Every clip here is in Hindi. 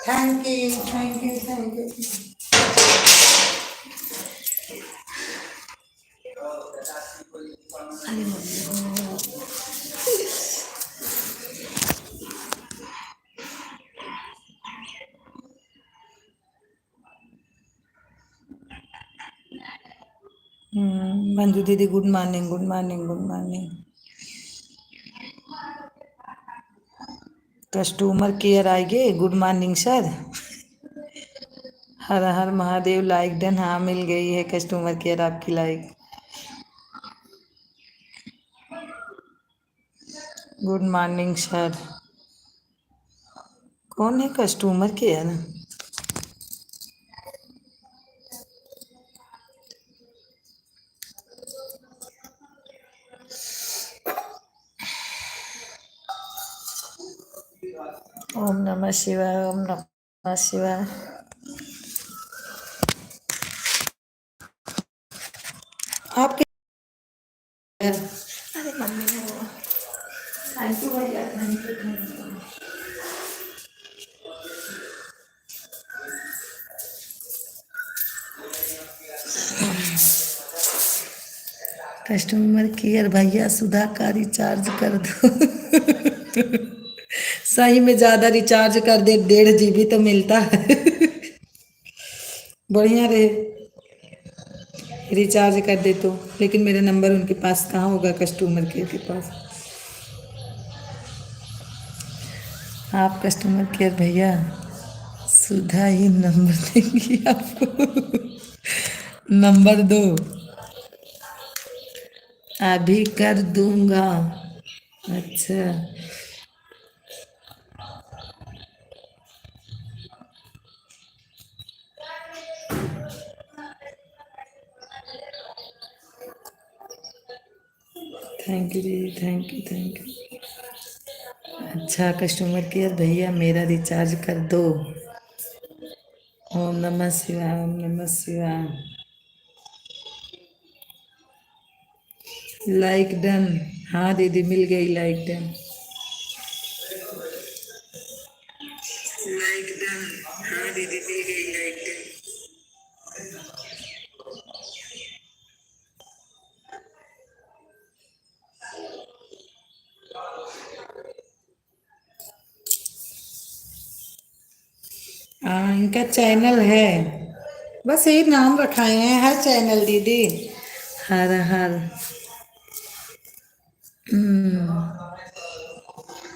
Thank you, thank you, thank you. Manju didi good morning, good morning, good morning. Customer care आएंगे, good morning sir. Har Har Mahadev, like done. हाँ मिल गई है कस्टमर केयर आपकी लाइक। Good morning sir. कौन है कस्टमर केयर? ओम नमः शिवाय, ओम नमः शिवाय। आपके अरे मम्मी ने वो थैंक यू भैया, thank you, thank you. Customer care भैया, सुधा का रिचार्ज कर दो। सही में ज्यादा रिचार्ज कर दे, 1.5 GB तो मिलता है। बढ़िया रहे रिचार्ज कर दे तो। लेकिन मेरा नंबर उनके पास कहाँ होगा कस्टमर केयर के पास। आप कस्टमर केयर भैया, सुधा ही नंबर देंगी आपको। नंबर दो, अभी कर दूंगा। अच्छा, thank you didi, thank you, thank you. अच्छा कस्टमर केयर भैया, मेरा रिचार्ज कर दो। ओम नमः शिवाय, ओम नमः शिवाय। Like done. हाँ दीदी मिल गई लाइक डन। Like done. हाँ दीदी मिल गई लाइक डन। हाँ इनका चैनल है, बस यही नाम रखाए हैं, हर चैनल दीदी। हर हर।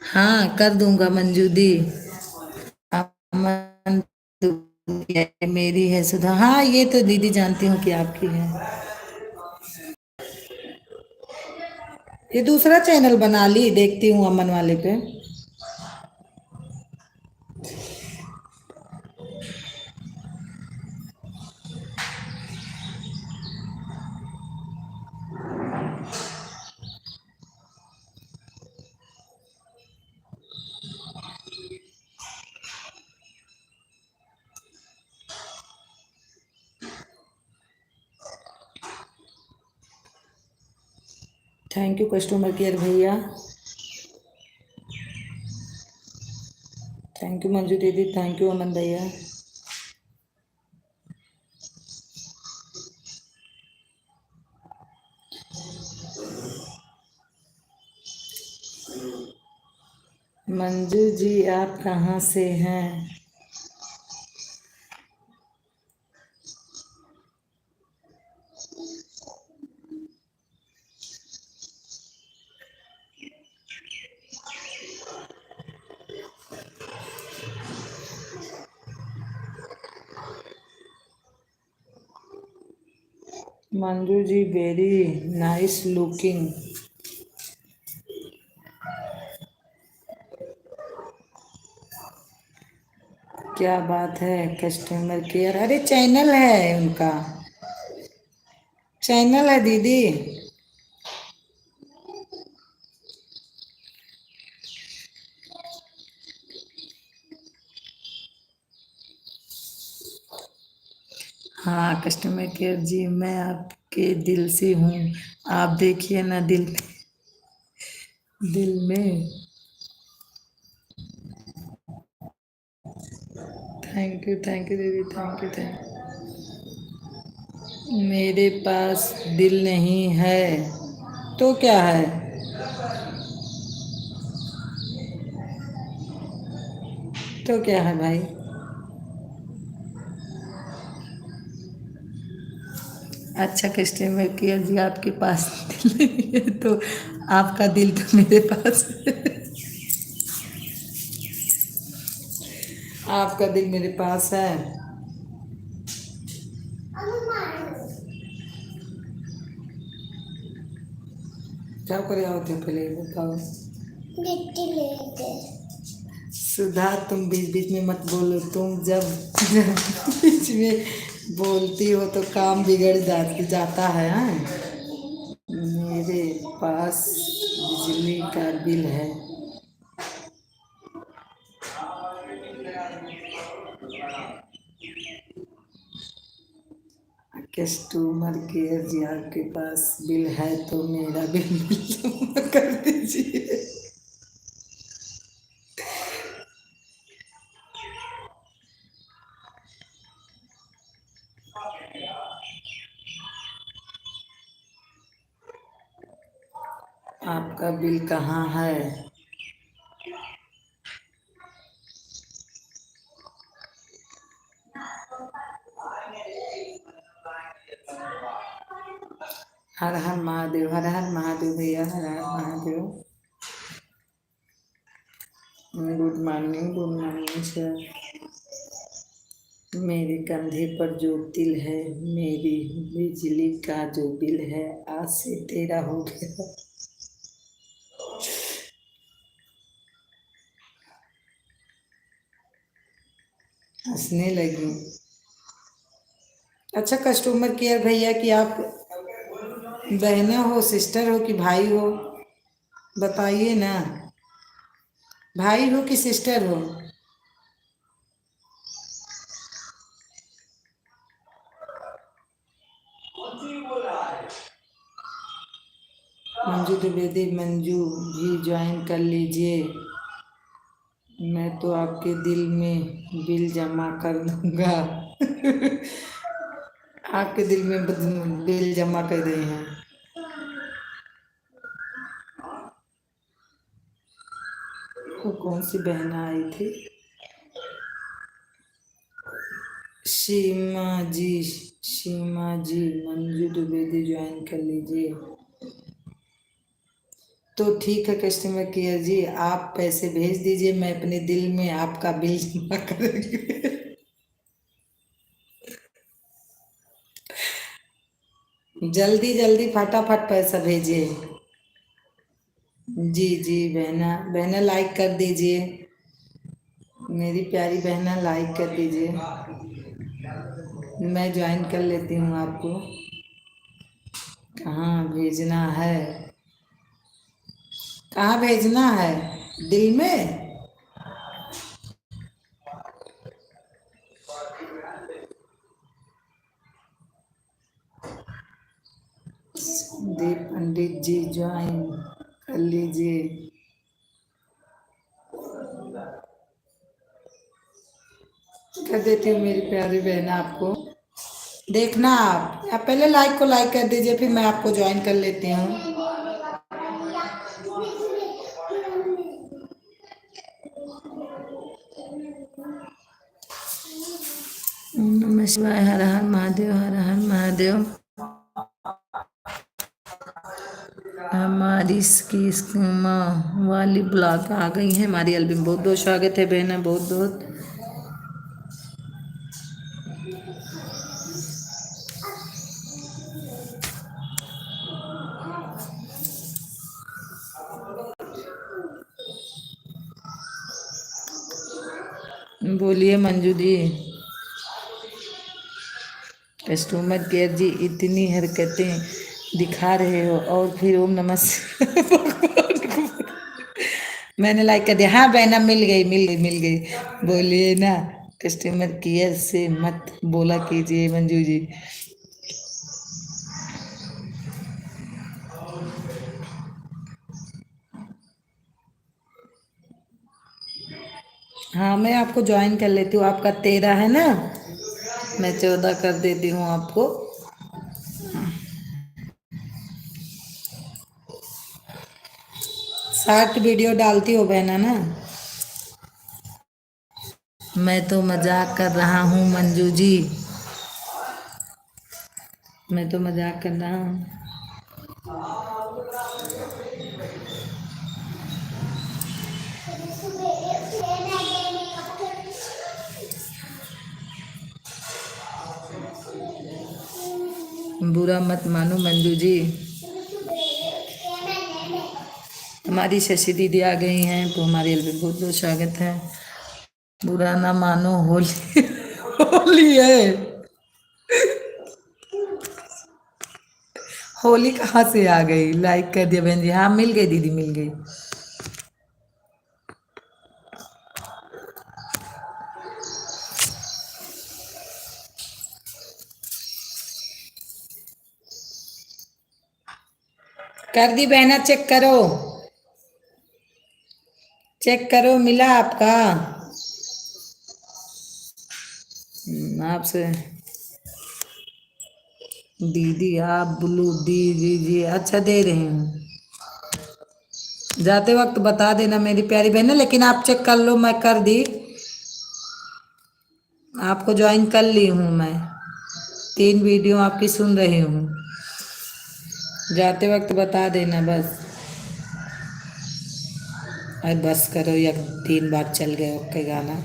हाँ कर दूंगा मंजू दी। अमन मेरी है सुधा। हाँ ये तो दीदी जानती हूँ कि आपकी है। ये दूसरा चैनल बना ली, देखती हूँ अमन वाले पे। थैंक यू कस्टमर केयर भैया। थैंक यू मंजू दीदी, थैंक यू अमन भैया। मंजू जी आप कहाँ से हैं? Manju ji very nice looking. क्या बात है कस्टमर केयर, अरे चैनल है उनका, चैनल है दीदी। हाँ कस्टमर केयर जी, मैं आपके दिल से हूँ। आप देखिए ना दिल, दिल में। Thank you didi, thank you thank. मेरे पास दिल नहीं है तो क्या है? तो क्या है भाई? अच्छा कस्टमर केयर जी, आपके पास दिल नहीं है तो आपका दिल तो मेरे पास है। आपका दिल मेरे पास है। क्या करे होते हो पहले ये बताओ। गिट्टी लेके। सुधा तुम बीच बीच में मत बोलो, तुम जब जब बीच में बोलती हो तो काम बिगड़ जाता है। हाँ? मेरे पास बिजली का बिल है। कस्टमर केयर जी आपके पास बिल है तो मेरा बिल जमा कर दीजिए। आपका बिल कहाँ है? हर हर महादेव, हर हर महादेव भैया, Har Har Mahadev. Good morning sir. मेरे कंधे पर जो तिल है, मेरी बिजली का जो बिल है, आज से तेरा हो गया। हंसने लगी। अच्छा कस्टमर केयर भैया कि आप बहना हो, सिस्टर हो कि भाई हो, बताइए ना। भाई हो कि सिस्टर हो? मंजू द्विवेदी, मंजू भी ज्वाइन कर लीजिए। मैं तो आपके दिल में बिल जमा कर दूंगा। आपके दिल में बिल जमा कर रहे हैं। वो कौन सी बहन आई थी? सीमा जी, सीमा जी मंजू द्विवेदी ज्वाइन कर लीजिए। तो ठीक है कस्टमर केयर जी, आप पैसे भेज दीजिए, मैं अपने दिल में आपका बिल जमा करूंगी। जल्दी जल्दी फटाफट पैसा भेजिए। जी जी बहना, बहना लाइक कर दीजिए। मेरी प्यारी बहना लाइक कर दीजिए। मैं ज्वाइन कर लेती हूँ आपको। कहाँ भेजना है? कहाँ भेजना है? दिल में? दी पंडित जी ज्वाइन कर लीजिए। कर देती हूँ मेरी प्यारी बहन आपको। देखना आप पहले लाइक को लाइक कर दीजिए, फिर मैं आपको ज्वाइन कर लेती हूँ। नमः शिवाय, हर हर महादेव, हर हर महादेव। हमारी इसकी स्कीमा वाली ब्लॉग आ गई है हमारी एल्बम। बहुत बहुत स्वागत है बहना, बहुत बहुत। बोलिए मंजू जी। कस्टमर केयर जी, इतनी हरकतें दिखा रहे हो और फिर ओम नमः मैंने लाइक कर दिया। हाँ बहना, मिल गई मिल गई मिल गई। बोलिए ना, कस्टमर केयर से मत बोला कीजिए मंजू जी। हाँ मैं आपको ज्वाइन कर लेती हूँ। आपका 13 है ना, मैं 14 कर देती हूँ आपको। 60 वीडियो डालती हो बहना ना। मैं तो मजाक कर रहा हूँ मंजू जी, मैं तो मजाक कर रहा हूँ। बुरा मत मानो मंजू जी। हमारी शशि दीदी आ गई हैं तो हमारे एल्बम बहुत बहुत स्वागत है। बुरा ना मानो, होली होली है। होली कहाँ से आ गई? लाइक कर दिया बहन जी। हाँ मिल गई दीदी, मिल गई। कर दी बहना, चेक करो, चेक करो मिला आपका। आपसे दीदी आप ब्लू दी दीजिए। अच्छा दे रही हूँ, जाते वक्त बता देना मेरी प्यारी बहन, लेकिन आप चेक कर लो। मैं कर दी, आपको ज्वाइन कर ली हूँ मैं। 3 वीडियो आपकी सुन रही हूँ, जाते वक्त बता देना बस। अरे बस करो, या 3 बार चल गए ओके गाना।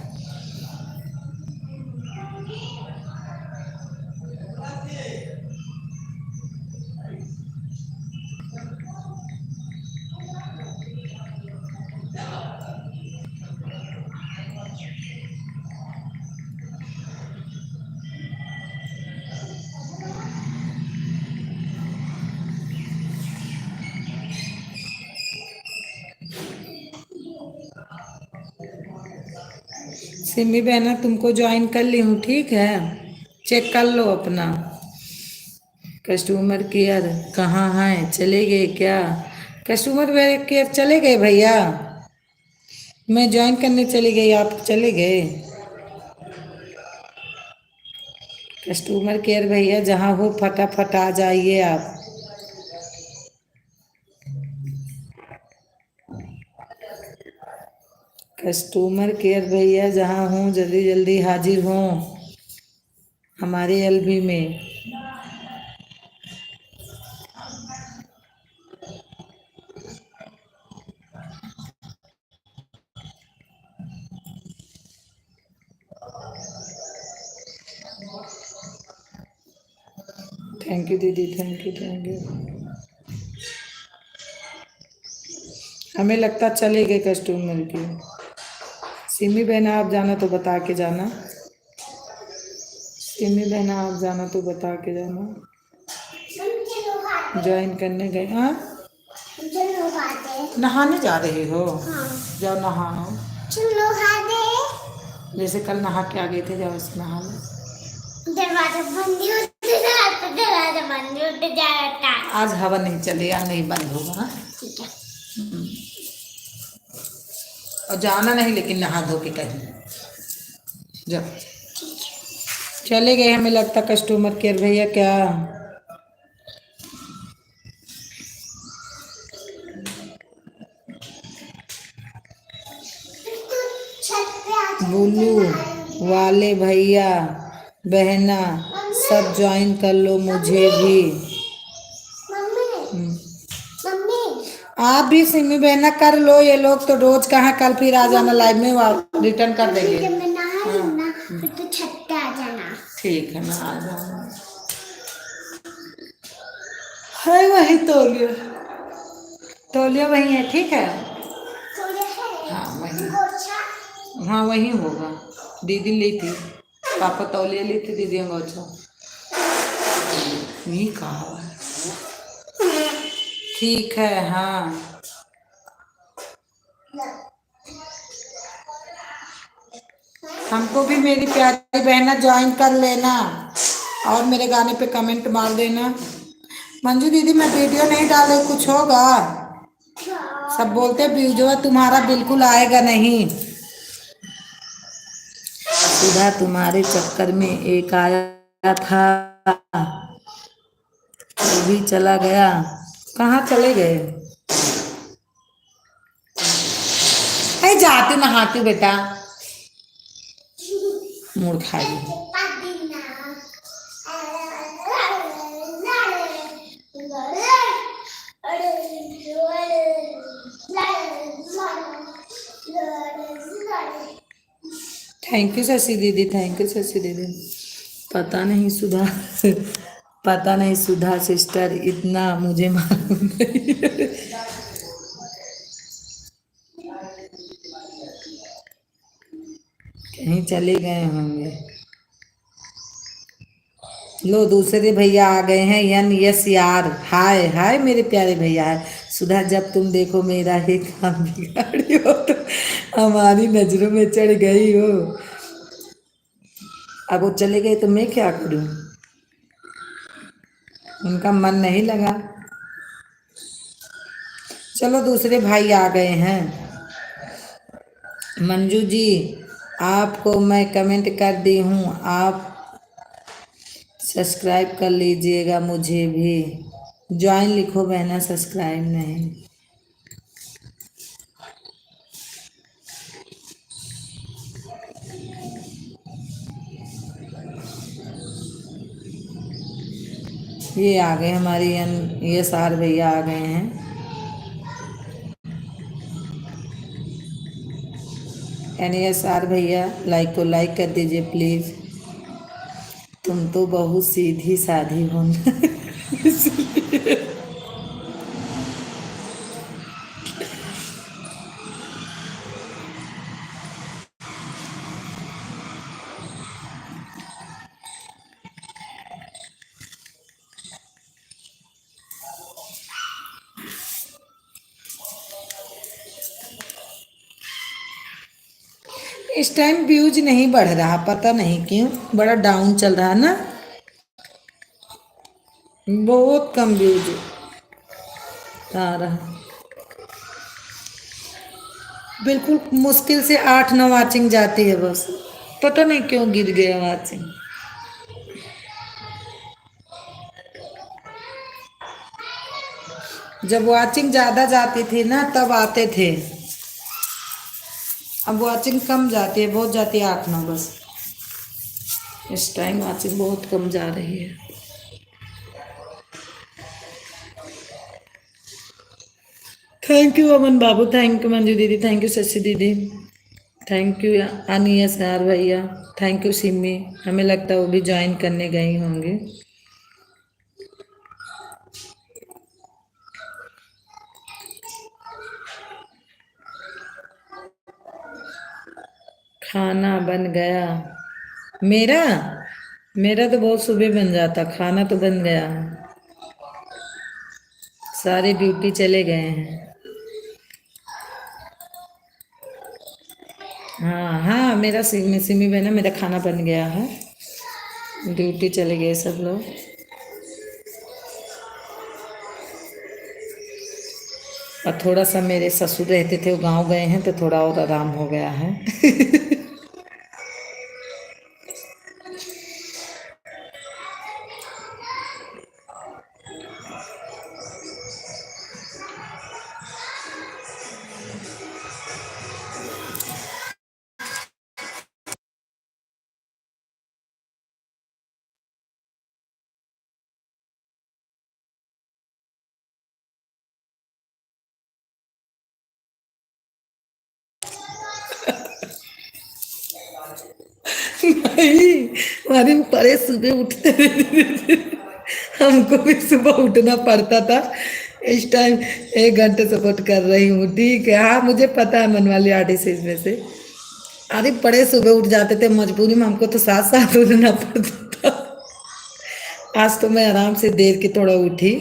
सिमी बहना तुमको ज्वाइन कर ली हूँ, ठीक है, चेक कर लो अपना। कस्टमर केयर कहाँ हैं? चले गए क्या? कस्टमर केयर चले गए भैया, मैं ज्वाइन करने चली गई, आप चले गए। कस्टमर केयर भैया जहाँ हो फटाफट आ जाइए आप। कस्टमर केयर भैया जहाँ हूँ जल्दी जल्दी हाजिर हों हमारे एलबी में। Thank you didi, thank you thank you. हमें लगता चले गए कस्टमर की। सिमी बहना आप जाना तो बता के जाना, सिमी बहना आप जाना तो बता के जाना। ज्वाइन करने गए? हाँ नहाने जा रहे हो? हाँ। जाओ नहाओ, जैसे कल नहा के आ गए थे, जाओ नहा लो। दरवाजा बंद आज हवा नहीं चलेगा, नहीं बंद होगा। हाँ? और जाना नहीं लेकिन नहा धो के कहीं जाओ। चले गए हमें लगता कस्टमर केयर भैया क्या। बुल्लू वाले भैया बहना सब ज्वाइन कर लो मुझे भी। आप भी सिमी बहना कर लो, ये लोग तो रोज कहाँ, कल फिर आ जाना लाइव में, रिटर्न कर देंगे। तो छत पे आ जाना। ठीक है, मैं आ जाऊंगा। है वही तौलिया, तौलिया वही है, ठीक है। हाँ वही, हाँ वही होगा। दीदी ली थी, पापा तौलिया ली थी, दीदी अंगोछा। ये कहा ठीक है। हाँ हमको भी मेरी प्यारी बहना ज्वाइन कर लेना और मेरे गाने पे कमेंट मार देना। मंजू दीदी मैं वीडियो नहीं डाले कुछ होगा? सब बोलते व्यूजवा तुम्हारा बिल्कुल आएगा नहीं। सुधा तुम्हारे चक्कर में एक आया था, वो भी चला गया। कहाँ चले गए? अरे जाती नहाती बेटा, मूड खाई। Thank you Shashi didi, thank you Shashi दीदी। पता नहीं सुधा पता नहीं सुधा सिस्टर, इतना मुझे मालूम नहीं। कहीं चले गए होंगे। लो दूसरे भैया आ गए हैं, यन यस यार, हाय हाय मेरे प्यारे भैया। सुधा जब तुम देखो मेरा ही काम बिगाड़ी हो तो हमारी नजरों में चढ़ गई हो। अब वो चले गए तो मैं क्या करूं, उनका मन नहीं लगा। चलो दूसरे भाई आ गए हैं। मंजू जी आपको मैं कमेंट कर दी हूँ, आप सब्सक्राइब कर लीजिएगा मुझे भी। ज्वाइन लिखो बहना, सब्सक्राइब नहीं। ये आ गए हमारे ये सार भैया आ गए हैं। NSR भैया लाइक को लाइक कर दीजिए प्लीज। तुम तो बहुत सीधी साधी हो ना इसलिए। इस टाइम व्यूज नहीं बढ़ रहा, पता नहीं क्यों, बड़ा डाउन चल रहा है ना, बहुत कम व्यूज आ रहा। बिल्कुल मुश्किल से 8-9 वाचिंग जाती है बस, पता नहीं क्यों गिर गया वाचिंग। जब वाचिंग ज़्यादा जाती थी ना तब आते थे, अब वाचिंग कम जाती है, बहुत जाती है 8-9 बस। इस टाइम वाचिंग बहुत कम जा रही है। थैंक यू अमन बाबू, थैंक यू मंजू दीदी, thank you Shashi didi, thank you Ania sir भैया, थैंक यू सिमी। हमें लगता है वो भी ज्वाइन करने गई होंगे। खाना बन गया मेरा, मेरा तो बहुत सुबह बन जाता, खाना तो बन गया। सारे ड्यूटी चले गए हैं। हाँ हाँ मेरा सिमी बहना, मेरा खाना बन गया है, ड्यूटी चले गए सब लोग। और थोड़ा सा मेरे ससुर रहते थे, वो गांव गए हैं तो थोड़ा और आराम हो गया है। नहीं, हमारे बड़े सुबह उठते थे, हमको भी सुबह उठना पड़ता था। इस टाइम 1 घंटे सपोर्ट कर रही हूँ, ठीक है। हाँ मुझे पता है मन वाली आर्टिस्ट में से। अरे बड़े सुबह उठ जाते थे, मजबूरी में हमको तो साथ साथ उठना पड़ता था। आज तो मैं आराम से देर के थोड़ा उठी।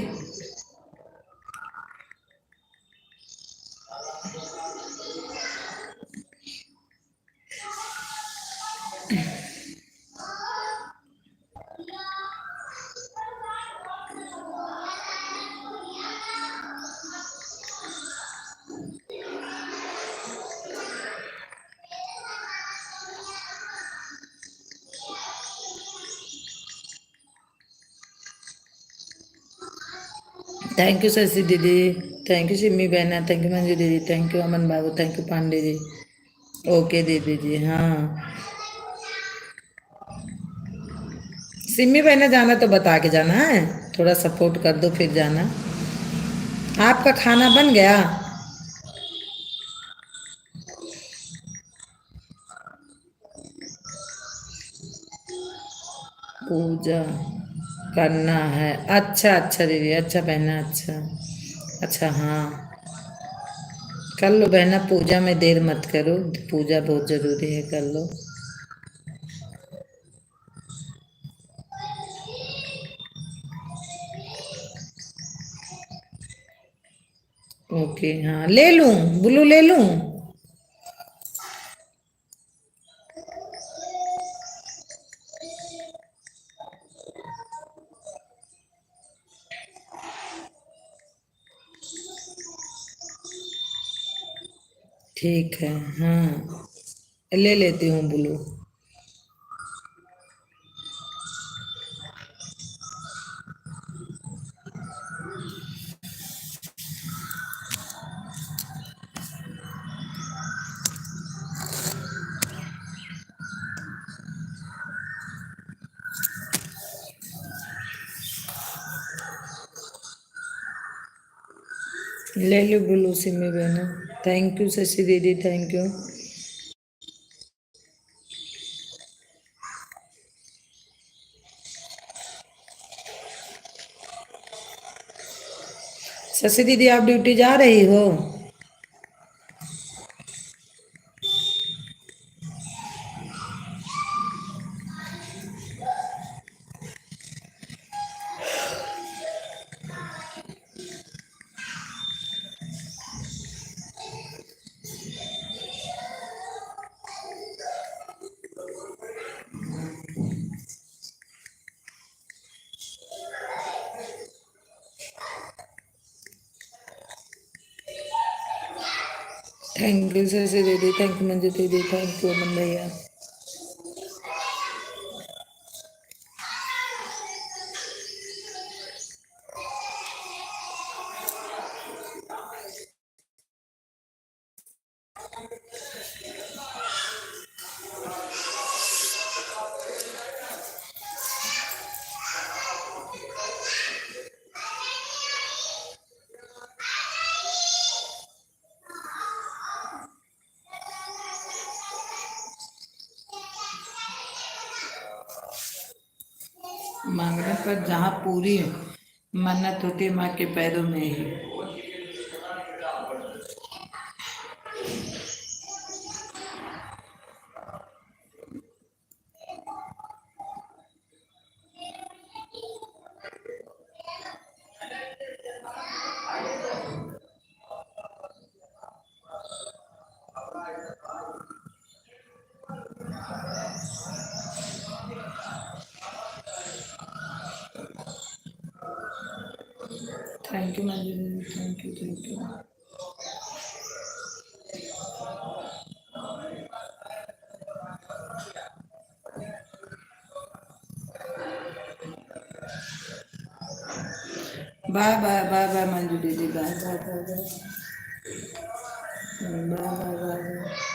Thank you Shashi didi, thank you Simi बहना, थैंक यू मंजू दीदी, थैंक यू अमन बाबू, thank you Pandey ji. Okay दीदी जी, हाँ। सिमी बहना जाना तो बता के जाना है, थोड़ा सपोर्ट कर दो फिर जाना। आपका खाना बन गया? पूजा करना है, अच्छा अच्छा दीदी, अच्छा बहना, अच्छा। अच्छा हाँ, कर लो बहना, पूजा में देर मत करो, पूजा बहुत जरूरी है, कर लो। ओके हाँ, ले लूँ, ब्लू ले लूँ? ठीक है, हाँ ले लेती हूँ ब्लू। ले लो ब्लू सिमी बहना, thank you Shashi didi, thank you. Shashi दीदी आप ड्यूटी जा रही हो? Thank you Shashi didi, thank you Manju दीदी, थैंक यू अमन भैया। मांगने पर जहाँ पूरी मन्नत होती है, माँ के पैरों में ही। थैंक यू मंजू दीदी, thank you, thank you. Bye bye bye bye Manju didi, bye bye bye bye bye bye bye bye.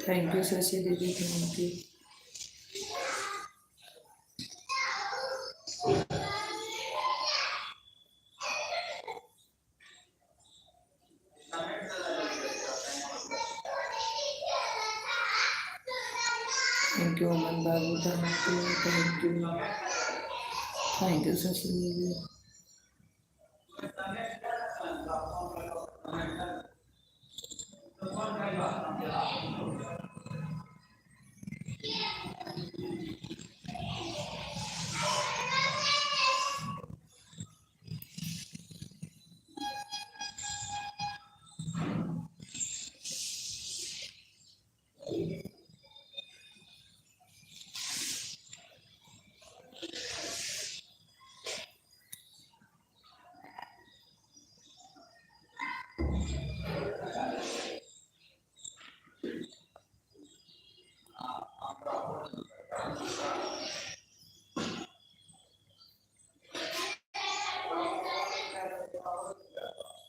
Thank you Shashi didi, thank you. Thank you Aman बाबू, thank you thank you Shashi didi.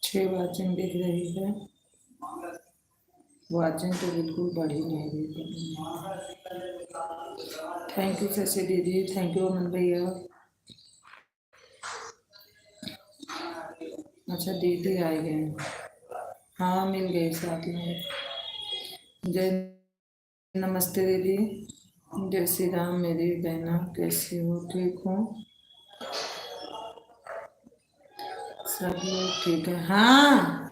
छः वाचिंग दिख रही है, वाचिंग तो बिल्कुल बढ़ ही नहीं रही। Thank you Shashi didi, thank you अमन भैया। अच्छा दीदी आ गए, हाँ मिल गए साथ में। जय नमस्ते दीदी, जय श्री राम मेरी बहना, कैसी हो? ठीक हूँ, सब लोग ठीक है। हाँ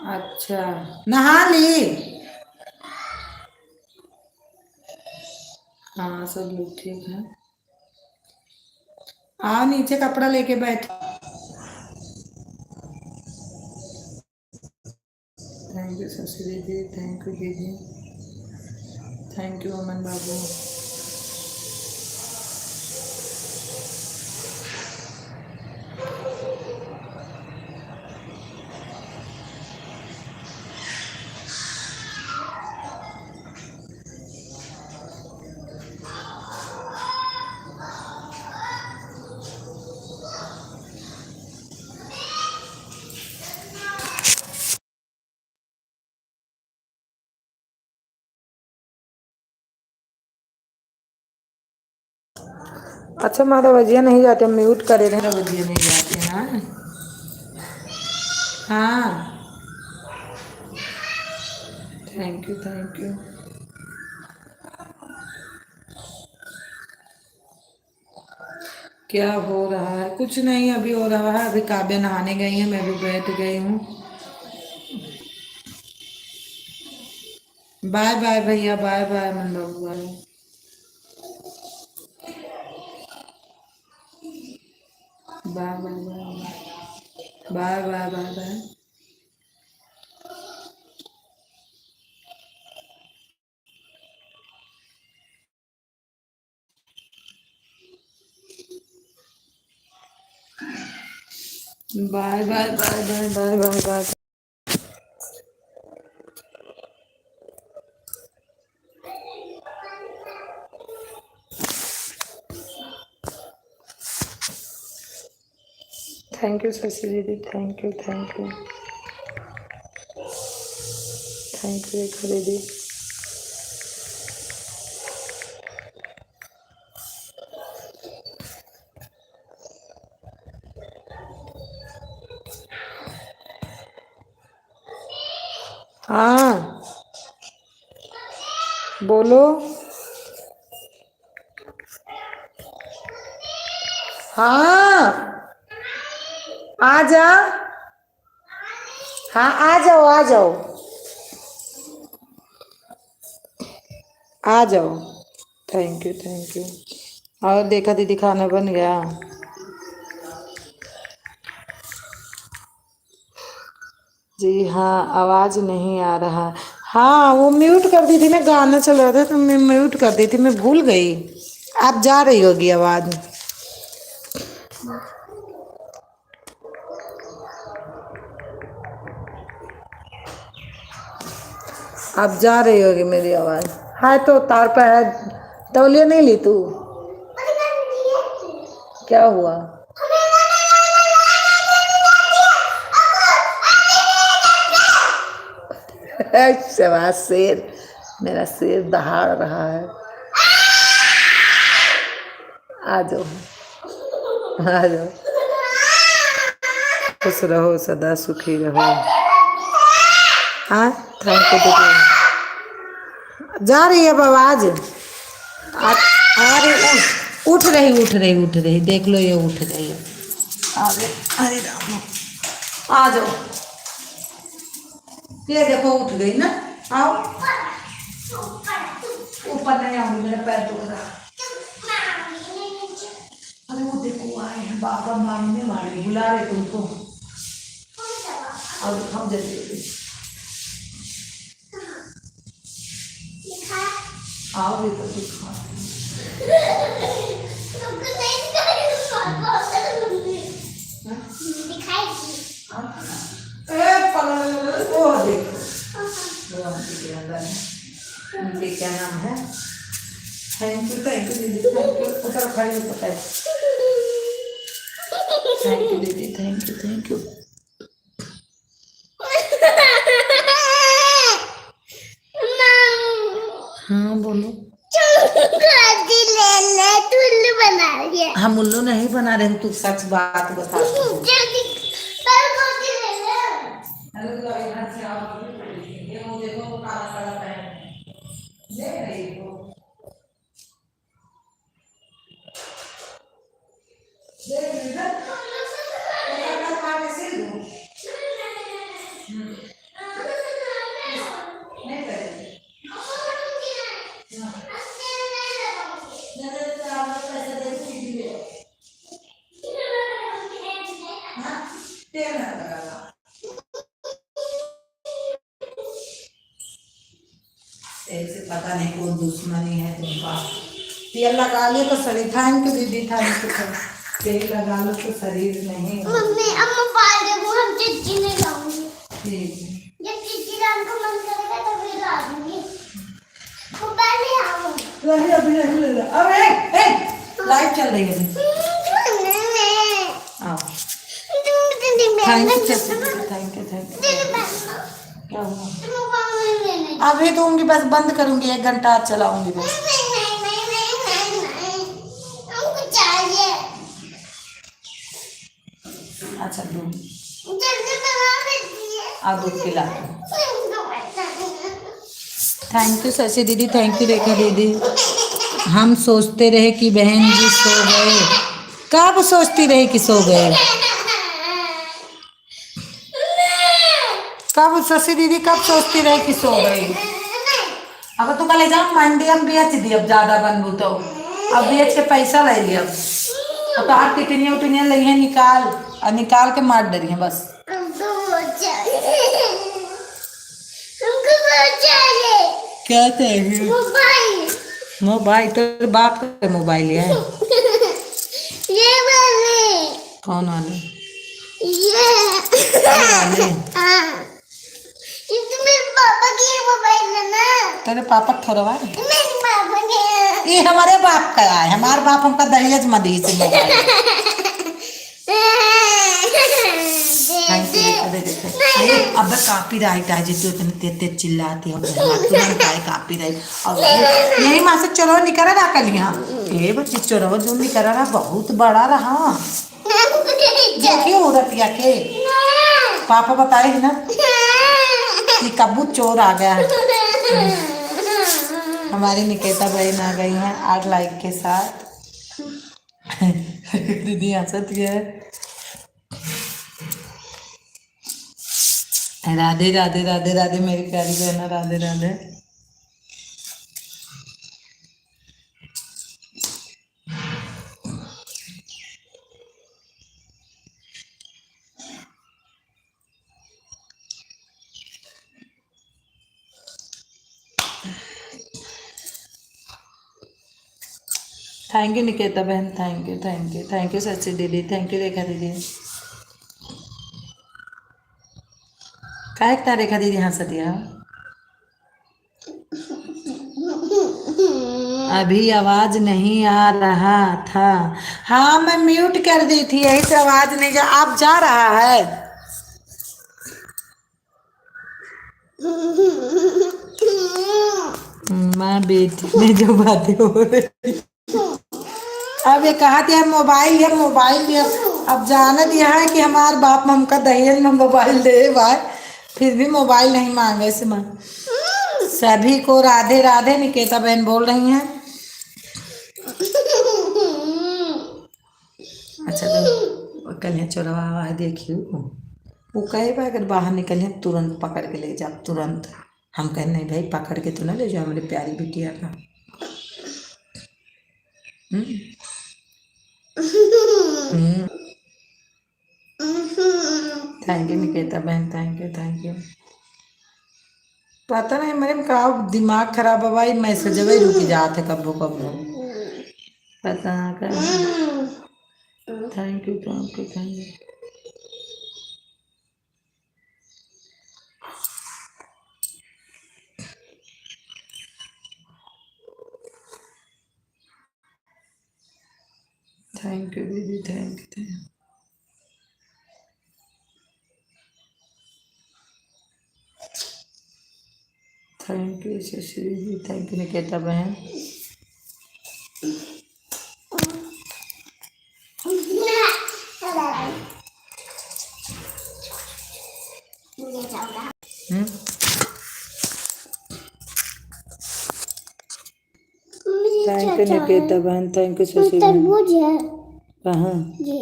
अच्छा, नहा ली? हाँ सब लोग ठीक है। आओ नीचे कपड़ा लेके बैठ। Thank you Shashi didi, thank you didi, thank you Aman बाबू। अच्छा माता बजिया नहीं जाते, म्यूट करे रहे, बजिया नहीं जाते हैं। हाँ थैंक यू थैंक यू। क्या हो रहा है? कुछ नहीं अभी हो रहा है, अभी काव्य नहाने गई है, मैं भी बैठ गई हूँ। बाय बाय भैया, बाय बाय मन बाबू, bye bye bye bye bye bye bye. Bye bye bye bye bye bye bye. Thank you Shashi didi, thank you thank you thank you Rekha didi. हाँ बोलो। हाँ आ जा, हाँ आ जाओ आ जाओ आ जाओ। Thank you thank you. और देखा दीदी खाना बन गया? जी हाँ आवाज़ नहीं आ रहा। हाँ वो म्यूट कर दी थी, मैं गाना चल रहा था तो मैं म्यूट कर दी थी, मैं भूल गई। आप जा रही होगी आवाज़। अब जा रही होगी मेरी आवाज। है तो तार पे है। तौलिया नहीं ली तू? क्या हुआ? शाबाश शेर, मेरा शेर दहाड़ रहा है। आ जाओ, आ जाओ। खुश रहो, सदा सुखी रहो। हाँ, थैंक यू। जा रही है अब आवाज। आ रही, उठ रही, उठ रही, उठ रही, देख लो ये उठ रही है। आ गए। अरे राम, आ जाओ। ये देखो उठ गई ना। आओ, ऊपर नहीं आऊंगी, मेरा पैर दुख रहा। अरे वो देखो आए हैं बाबा, मांगने वाले बुला रहे तुमको। अब हम जल्दी आओ, ये तो दिखा। क्या नाम है? Thank you didi, thank you. उतर खड़ी हो, पता है। Thank you didi, thank you, thank you. हाँ बोलो। हम उल्लू नहीं बना रहे, तू सच बात बता। ऐसे पता नहीं कौन दुश्मनी है तुमका। तेल लगा लियो तो शरीर। Thank you didi, thank you. तेल लगा लो तो शरीर नहीं। मम्मी अब मोबाइल देखो, हम चिट्ठी नहीं लाऊंगी। ठीक है, जब चिट्ठी लाने का मन करेगा तभी ला दूंगी। मोबाइल ले आओ। रही अभी नहीं ले रहा। अब लाइट चल रही है। आओ, thank you, thank you, thank you. क्या हुआ? अभी दूंगी, बस बंद करूंगी, 1 घंटा चलाऊंगी बस। अच्छा दूंगी। अब दूध पिला। Thank you Shashi didi, thank you Rekha दीदी। हम सोचते रहे कि बहन जी सो गए। कब सोचती रही कि सो गए? कब शशि दीदी, कब सोचती रही कि सो गई? अगर तू कल जाओ मंडी, हम बेच दी। अब ज्यादा बनबू तो अब बेच के पैसा ले लिया। अब तो हर टिटनिया उटनिया लगी है, निकाल और निकाल के मार डरी है बस। क्या चाहिए? मोबाइल। मोबाइल तो बाप का मोबाइल है। ये वाले। कौन वाले? ये वाले। हाँ, ये तो मेरे पापा की मोबाइल है ना। तेरे पापा थोड़ा है? मेरे पापा के। ये हमारे बाप का है। हमारे बाप हमका दहेज मदी से मोबाइल। अब कॉपीराइट है, जितने तुम ते चिल्लाती हो तुरंत काय कॉपीराइट। और यही माँ से चलो निकल रहा कर लिया। ये बच्चे चलो जो निकल रहा बहुत बड़ा रहा। देखिए उड़तिया के पापा बताए ना कि कब्बू चोर आ गया है। हमारी निकेता बहन आ गई है 8 लाइक के साथ। दीदी हंसती है। राधे राधे राधे राधे मेरी प्यारी बहना, राधे राधे। थैंक यू निकेता बहन, thank you, thank you, thank you सच्ची दीदी, थैंक यू रेखा दीदी। काय रेखा दीदी हंस दिया। अभी आवाज नहीं आ रहा था। हाँ मैं म्यूट कर दी थी, यही से आवाज नहीं जा। आप जा रहा है? माँ बेटी में जो बातें हो रही। अब ये कहा दिया मोबाइल है, मोबाइल है। अब जाना दिया है कि हमारे बाप हमका दहेज में मोबाइल दे भाई, फिर भी मोबाइल नहीं मांगे से माँ। सभी को राधे राधे। निकेता बहन बोल रही हैं। अच्छा तो कल चोरवा है, देखियो वो कहे भाई अगर बाहर निकले तुरंत पकड़ के ले जाओ तुरंत। हम कहें नहीं भाई पकड़ के तो ना ले जाओ मेरी प्यारी बिटिया का। थैंक यू निकेता बहन, थैंक यू थैंक यू। पता नहीं मेरे में का दिमाग खराब है भाई, मैसेज वही रुक जाते कब्बो कब्बो, पता ना कर। Thank you thank you thank you. Thank you didi, thank you. Thank you Shashi didi, thank you Niketa बहन। थैंक यू निकेता बहन, थैंक यू शशि बहन। तरबूज है कहाँ? ये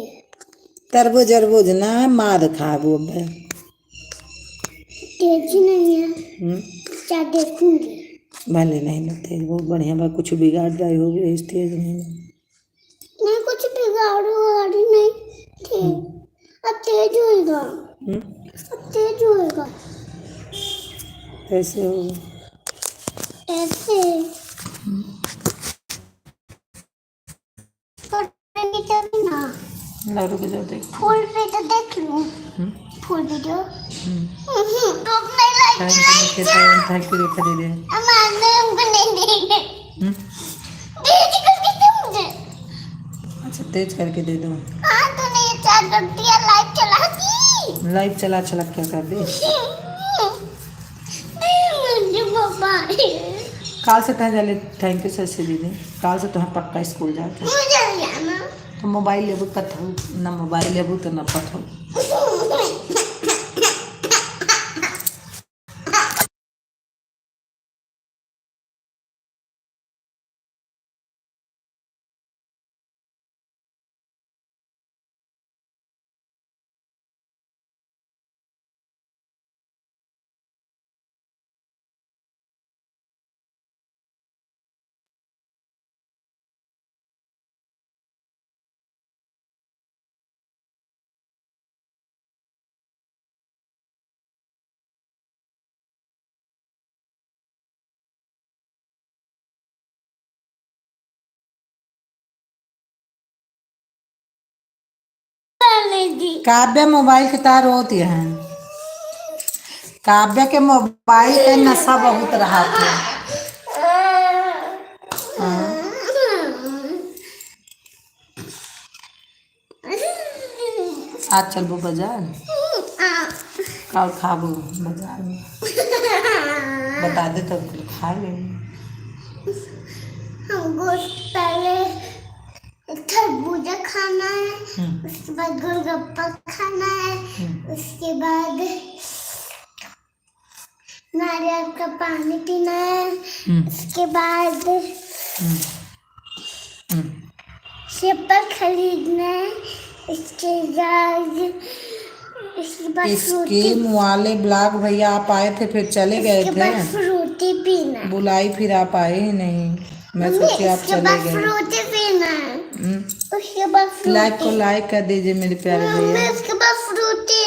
तरबूज अरबूज ना मार खाबो बे। तेजी नहीं है, क्या देखूंगी। भले नहीं ना तेज, बहुत बढ़िया बा। कुछ बिगाड़ रही होगी इस तेज नहीं। नहीं कुछ बिगाड़ू वाड़ी नहीं थी। अब तेज होएगा, अब तेज होएगा। कैसे होगा? ऐसे ना लाडू के जाओ देख। फूल पे तो देख लूं। फूल भी जो तो नहीं लाइक थैंक यू खरीदे। हमारे हमको नहीं देंगे। तेज करके दे मुझे। अच्छा तेज करके दे दो। हाँ तूने ये 4 रोटियां लाइव चला दी। लाइव चला चला क्या कर दे। मुझे पापा काल से तह जले। थैंक यू शशि दीदी। काल से तुम्हें पक्का स्कूल जाते हैं। मुझे जाना। तो मोबाइल लेबू कथू ना, मोबाइल लेबू तो ना पथो। काव्य मोबाइल के तार होती है। काव्य के मोबाइल पे नशा बहुत रहा था। आज चलबो बाजार, कल खाबो बाजार में। बता दे तो खा लेंगे। हमको पहले खरबूजा खाना है, उसके बाद गोलगप्पा खाना है, उसके बाद नारियल का पानी पीना है, उसके बाद सेब खरीदना है, इसके बाद स्कीम वाले ब्लॉग भैया आप आए थे फिर चले गए थे। फ्रूटी पीना है। बुलाई फिर आप आए ही नहीं, मैं सोची आप चले गए। फ्रूटी पीना है। उसके बाद लाइक को लाइक कर दीजिए मेरे प्यारे भैया। उसके बाद फ्रूटी।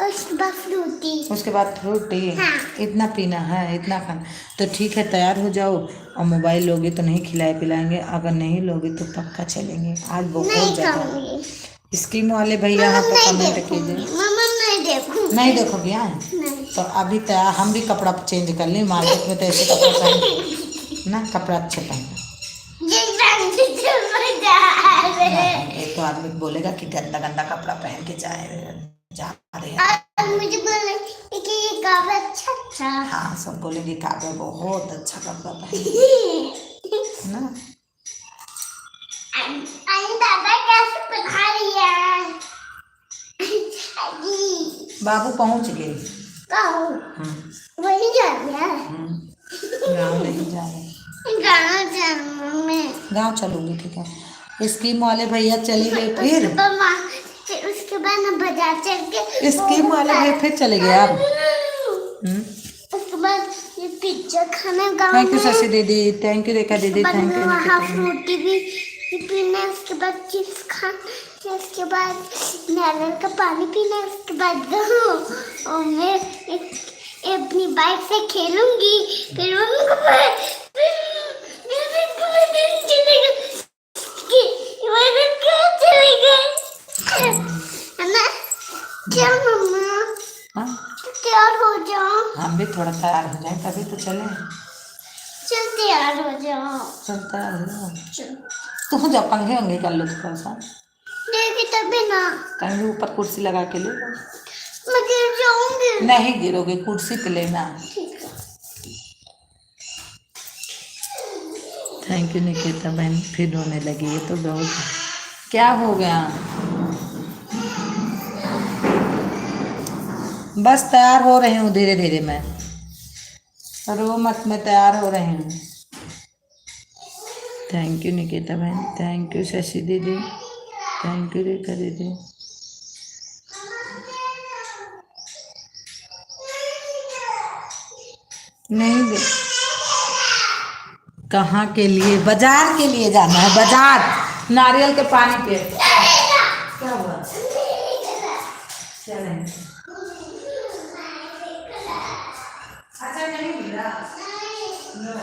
उसके बाद फ्रूटी। उसके बाद फ्रूटी। हाँ। इतना पीना है, इतना खाना तो ठीक है। तैयार हो जाओ और मोबाइल लोगे तो नहीं खिलाए पिलाएंगे, अगर नहीं लोगे तो पक्का चलेंगे। आज बहुत ज़्यादा स्कीम वाले भैया यहाँ पर कमेंट कीजिए। नहीं देखोगे यहाँ? तो अभी तैयार हम भी कपड़ा चेंज कर लें, मार्केट में तो ऐसे कपड़ा पहन। ना कपड़ा अच्छे पहनना। एक तो आदमी बोलेगा कि गंदा गंदा कपड़ा पहन के जा रहे हैं। मुझे बोले कि ये काव्य अच्छा था। हाँ, सब बोलेंगे काव्य बहुत अच्छा कपड़ा पहन ना। दादा कैसे पढ़ा रही है? बाबू पहुंच गए। वही जा रही है। गाँव नहीं जा रहे। गाँव चलूंगी, ठीक है। स्कीम वाले भैया चले गए फिर। उसके बाद ना बाजार चल के स्कीम वाले भैया फिर चले गए अब। उसके बाद ये पिज्जा खाना गाँव thank you Shashi didi, thank you Rekha दीदी, थैंक यू। वहाँ फ्रूटी भी पीना, उसके बाद चिप्स खाना, उसके बाद नारियल का पानी पीना, उसके बाद गाँव और मैं अपनी बाइक से खेलूंगी। फिर क्या मम्मा तैयार हो जाओ। हम भी थोड़ा तैयार हो जाए तभी तो चले। चल तैयार हो जाओ। चल तैयार हो जाओ। तू जा, पंखे होंगे कर लो थोड़ा सा। देखी तभी ना। कहीं ऊपर कुर्सी लगा के ले लो। मैं गिर जाऊंगी। नहीं गिरोगे, कुर्सी पे लेना। थैंक यू निकिता बहन, फिर रोने लगी। ये तो बहुत क्या हो गया। बस तैयार हो रही हूँ धीरे धीरे। मैं रो मत, मैं तैयार हो रही हूँ। थैंक यू निकिता बहन, thank you Shashi didi, thank you Rekha दीदी। नहीं दे, कहाँ के लिए? बाजार के लिए जाना है, बाजार नारियल के पानी पे। क्या हुआ? चलें। अच्छा नहीं मिला। नो।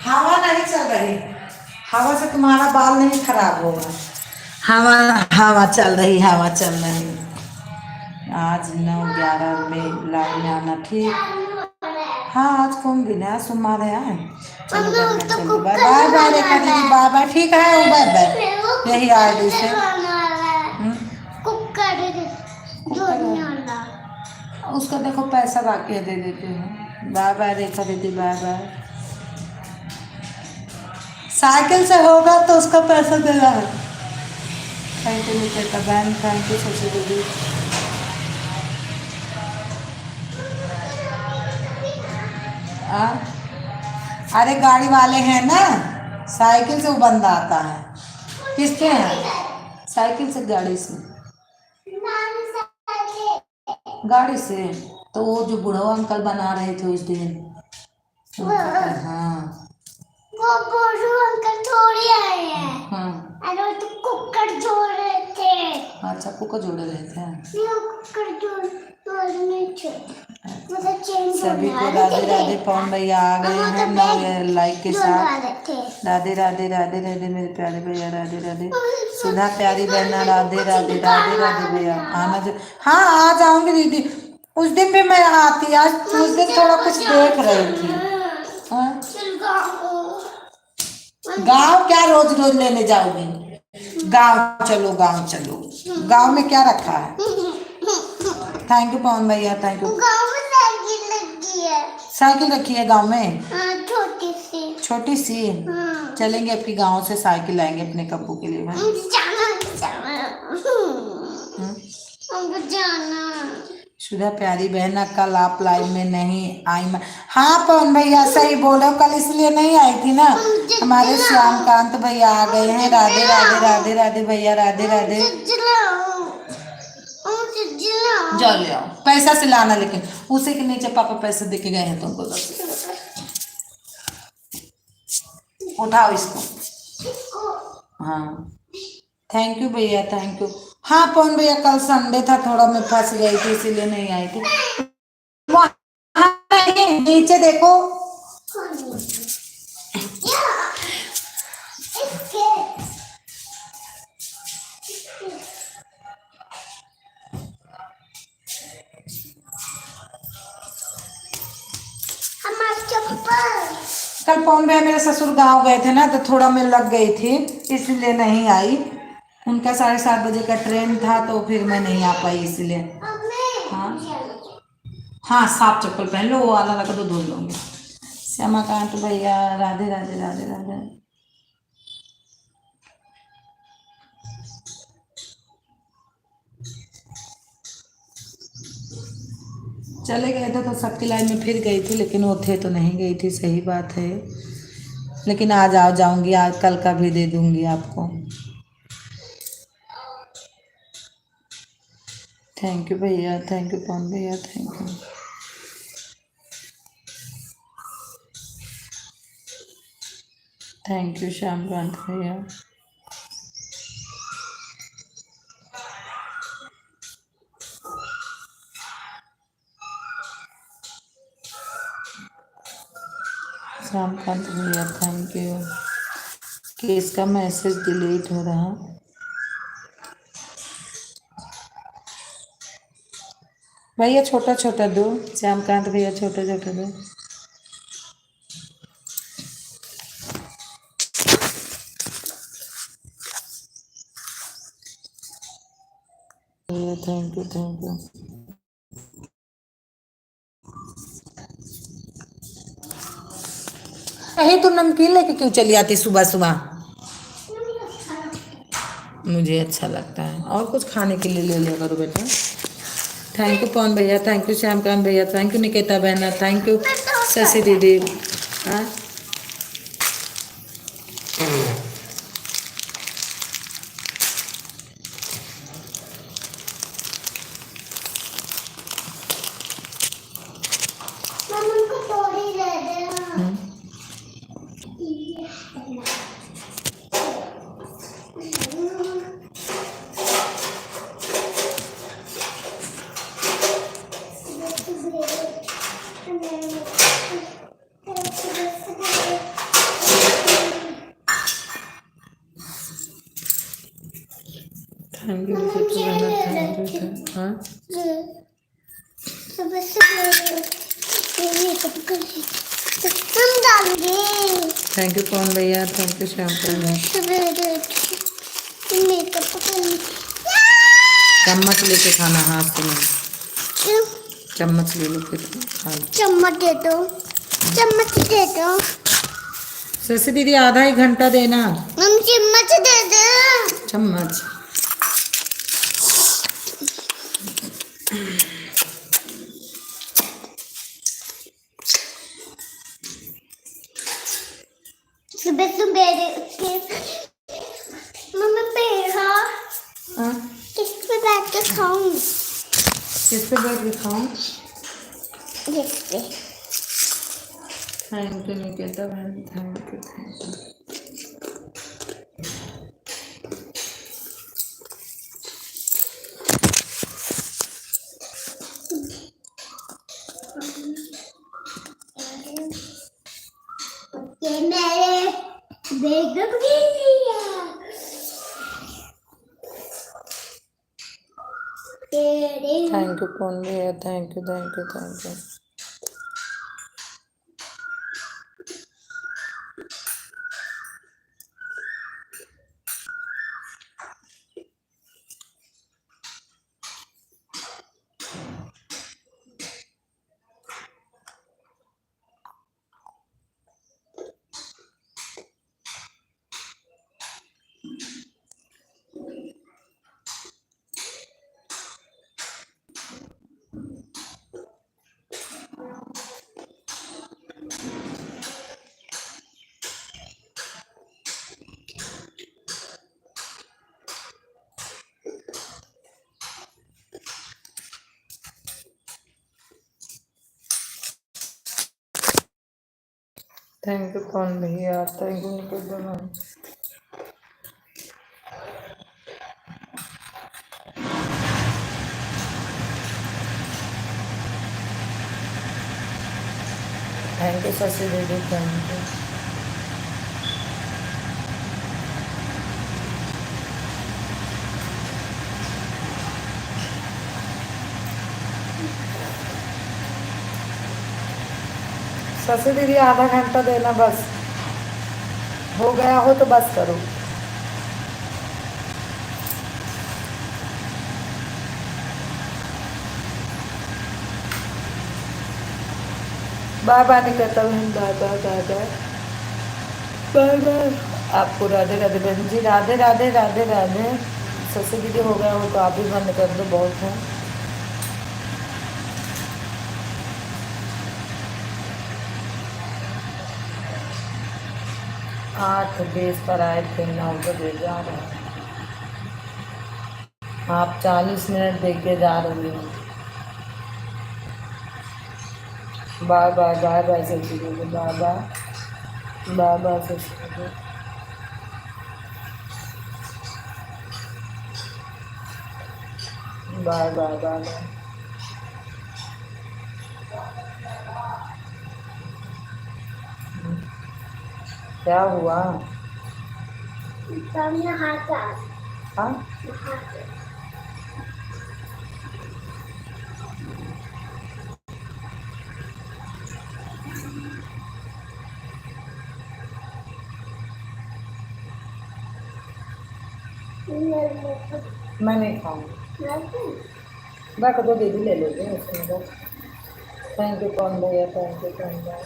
हवा नहीं चल रही, हवा से तुम्हारा बाल नहीं खराब होगा। हवा हवा चल रही, हवा चल रही। आज 9/11 में लाइन आना, ठीक। हाँ आज कौन दिन है? सोमवार है। चलो चलो, बाय बाय बाय रेखा दीदी, बाय बाय। ठीक है, बाय बाय। यही आए से उसका देखो पैसा बाकी है, दे देते हैं। बाय बाय रेखा दीदी, बाय बाय। साइकिल से होगा तो उसका पैसा देना है। थैंक यू निकिता बहन, थैंक यू शशि दीदी। अरे गाड़ी वाले हैं ना, साइकिल से वो बंदा आता है। किसके हैं? साइकिल से, गाड़ी से। गाड़ी से तो वो जो बुढ़वा अंकल बना रहे थे उस दिन। हाँ वो बुढ़वा अंकल थोड़ी आए हैं। हाँ, अरे वो तो कुकर जोड़ रहे थे। अच्छा कुकर जोड़े रहे थे। नहीं वो कुकर जोड़ने थे, मतलब चेंज सभी को राधे राधे। पवन भैया आ गए हैं 9 लाइक के साथ। राधे राधे राधे राधे मेरे प्यारे भैया, राधे राधे। सुधा प्यारी बहना, राधे राधे राधे राधे भैया। आना जो, हाँ आ जाऊंगी दीदी। उस दिन भी मैं आती, आज उस दिन थोड़ा कुछ देख रही थी। गाँव क्या रोज रोज लेने जाओगी? गाँव चलो, गाँव चलो। गाँव में क्या रखा है? थैंक यू पवन भैया, थैंक यू। गाँव में साइकिल लगी है। साइकिल रखी है गाँव में? छोटी सी। छोटी सी? चलेंगे आपकी गाँव से साइकिल लाएंगे अपने कब्बू के लिए। जाना सुधा प्यारी बहना कल आप लाइव में नहीं आई मैं। हाँ पवन भैया सही बोल रहे हो, कल इसलिए नहीं आई थी ना, हमारे श्यामकांत भैया आ गए हैं। राधे राधे राधे राधे भैया, राधे राधे। जाओ ले आओ, पैसा से लाना, लेकिन उसी के नीचे पापा पैसे दे के गए हैं तुमको। उठाओ इसको। हाँ थैंक यू भैया, थैंक यू। हाँ पवन भैया कल संडे था, थोड़ा मैं फंस गई थी इसीलिए नहीं आई थी। नीचे देखो। कल पवन भैया मेरे ससुर गांव गए थे ना, तो थोड़ा मैं लग गई थी इसलिए नहीं आई। उनका 7:30 बजे का ट्रेन था, तो फिर मैं नहीं आ पाई इसलिए। हाँ हाँ साफ चप्पल पहन लो, वो वाला रख दो, धो लूंगी। श्यामाकांत भैया राधे राधे राधे राधे। चले गए थे तो सबकी लाइन में फिर गई थी, लेकिन वो थे तो नहीं गई थी, सही बात है। लेकिन आज आ जाऊंगी, आज कल का भी दे दूंगी आपको। थैंक यू भैया, थैंक यू पवन भैया, thank you. Thank you Shyamkant भैया। श्यामकांत भैया थैंक यू। कि इसका मैसेज डिलीट हो रहा। भैया छोटा छोटा दो, श्यामकांत भैया छोटा छोटा दो। भैया थैंक यू, थैंक यू। यही तो नमकीन लेके क्यों चली आती सुबह सुबह? मुझे अच्छा लगता है, और कुछ खाने के लिए ले लिया करो बेटा। थैंक यू पवन भैया, थैंक यू श्यामकांत भैया, थैंक यू निकिता बहना, थैंक यू शशि दीदी। हाँ थैंक यू थैंक यू। हाँ थैंक यू पवन भैया, थैंक यू श्यामकांत भैया। चम्मच लेके खाना, हाथ से नहीं, चम्मच ले लो फिर खा लो। चम्मच दे दो, चम्मच दे दो। शशि दीदी आधा ही घंटा देना। हम चम्मच दे दो। चम्मच सुबह सुबह के मम्मी पेड़ा हाँ? किस पे बैठ के खाऊं? किस पे बैठ के खाऊं? जिस पे। थैंक यू निकिता बहन, थैंक यू, थैंक यू। ये मेरे बैग में दिया। थैंक यू कौन भैया, thank you, thank you, thank you. Thank you कौन भैया, थैंक यू निकल देना। Thank you Shashi didi, thank you. Shashi दीदी आधा घंटा देना बस, हो गया हो तो बस करो। बाय बाय नहीं कहता हूँ, bye bye bye bye bye bye. आपको राधे राधे बहन जी, राधे राधे राधे राधे। शशि दीदी हो गया हो तो आप भी बंद कर दो, बहुत है। 8:20 पर आए थे, 9 बजे जा रहे हैं। आप 40 मिनट देख के जा रही हो। Bye bye bye bye Shashi didi, bye bye bye bye Shashi didi. Bye bye bye bye. क्या हुआ? हाँ मैं नहीं खाऊंगी, बाकी तो दीदी ले लेते हैं उसमें तो। थैंक यू कौन भैया, थैंक यू कौन भैया।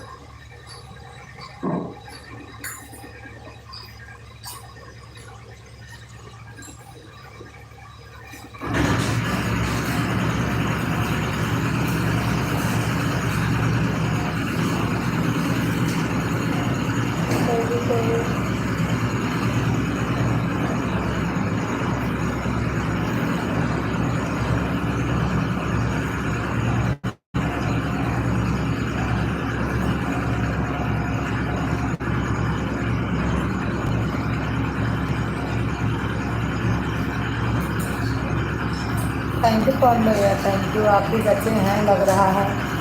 थैंक यू कौन भैया, थैंक यू। आप भी बच्चे हैं लग रहा है।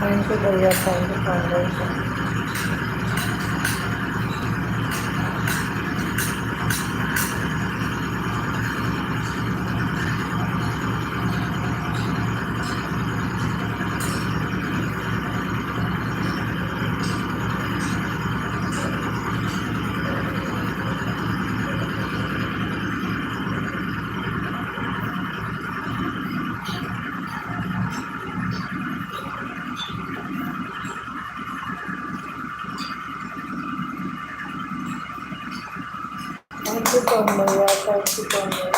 थैंक यू भैया, थैंक यू कौन भैया। थैंक यू कौन भैया, थैंक यू कौन भैया।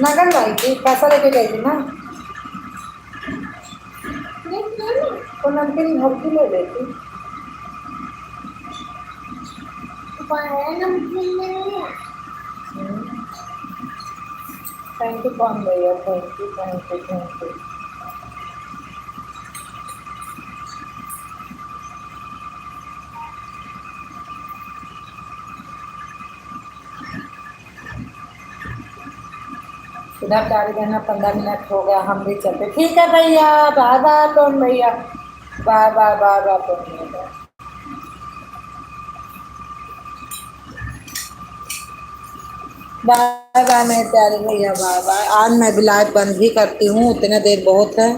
नगर लाई थी, पैसा लेके गई थी ना, तो नमकीन घर की ले लेती। थैंक यू कौन भैया, thank you thank you thank you. इधर गाड़ी देना, 15 मिनट हो गया, हम भी चलते। ठीक है भैया, बाय बाय कौन भैया, बाय बाय बाय बाय कौन भैया। बाय बाय मेरे प्यारे भैया, बाय बाय। आज मैं भी लाइव बंद भी करती हूँ, उतने देर बहुत है।